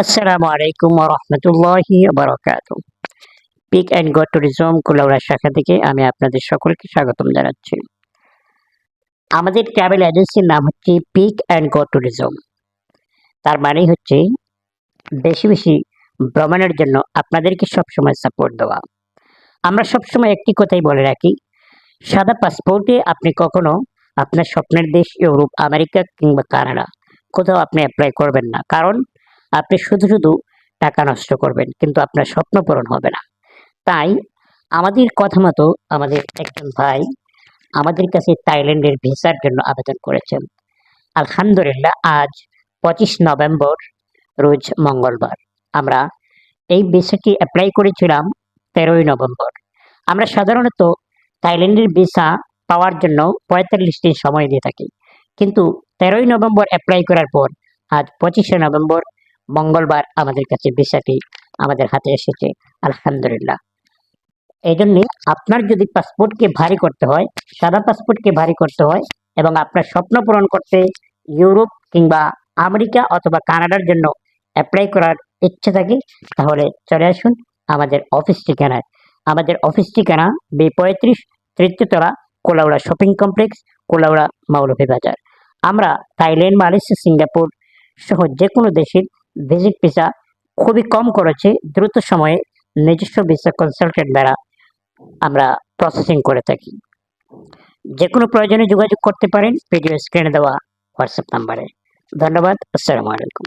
আসসালামু আলাইকুম ওয়া রাহমাতুল্লাহি ওয়া বারাকাতুহু। Pick and go tourism Kulaura শাখা থেকে আমি আপনাদের সকলকে স্বাগতম জানাচ্ছি। আমাদের ট্রাভেল এজেন্সির নাম হচ্ছে পিক অ্যান্ড গো ট্যুরিজম। তার মানে হচ্ছে বেশি, বেশি ভ্রমণের জন্য আপনাদেরকে সবসময় সাপোর্ট দেওয়া। আমরা সবসময় একটি কথাই বলে রাখি, সাদা পাসপোর্টে আপনি কখনো আপনার স্বপ্নের দেশ ইউরোপ, আমেরিকা কিংবা কানাডা কোথাও আপনি এপ্লাই করবেন না। কারণ আপনি শুধু, শুধু টাকা নষ্ট করবেন কিন্তু আপনার স্বপ্ন পূরণ হবে না। তাই আমাদের কথা মতো আমাদের একজন ভাই আমাদের কাছে থাইল্যান্ডের ভিসার জন্য আবেদন করেছেন। আলহামদুলিল্লাহ আজ ২৫ নভেম্বর রোজ মঙ্গলবার। আমরা এই ভিসাটি এপ্লাই করেছিলাম ১৩ই নভেম্বর। আমরা সাধারণত থাইল্যান্ডের ভিসা পাওয়ার জন্য ৪৫ দিন সময় দিয়ে থাকি। কিন্তু ১৩ই নভেম্বর এপ্লাই করার পর আজ ২৫শে নভেম্বর মঙ্গলবার আমাদের কাছে ভিসাটি আমাদের হাতে এসেছে। আলহামদুলিল্লাহ। এইজন্যে আপনার যদি পাসপোর্টকে ভারী করতে হয়, সাদা পাসপোর্টকে ভারী করতে হয় এবং আপনার স্বপ্ন পূরণ করতে ইউরোপ কিংবা আমেরিকা অথবা কানাডার জন্য এপ্লাই করার ইচ্ছে থাকে, তাহলে চলে আসুন আমাদের অফিস ঠিকানায়। আমাদের অফিস ঠিকানা B35 তৃতীয় তলা, কোলাউড়া শপিং কমপ্লেক্স, কোলাউড়া মৌলভীবাজার। আমরা থাইল্যান্ড, মালয়েশিয়া, সিঙ্গাপুর সহ যেকোনো দেশের ভিজিট ভিসা খুবই কম খরচে দ্রুত সময়ে নিজস্ব ভিসা কনসালটেন্ট দ্বারা আমরা প্রসেসিং করে থাকি। যেকোনো প্রয়োজনে যোগাযোগ করতে পারেন ভিডিও স্ক্রিনে দেওয়া হোয়াটসঅ্যাপ নাম্বারে। ধন্যবাদ। আসসালামু আলাইকুম।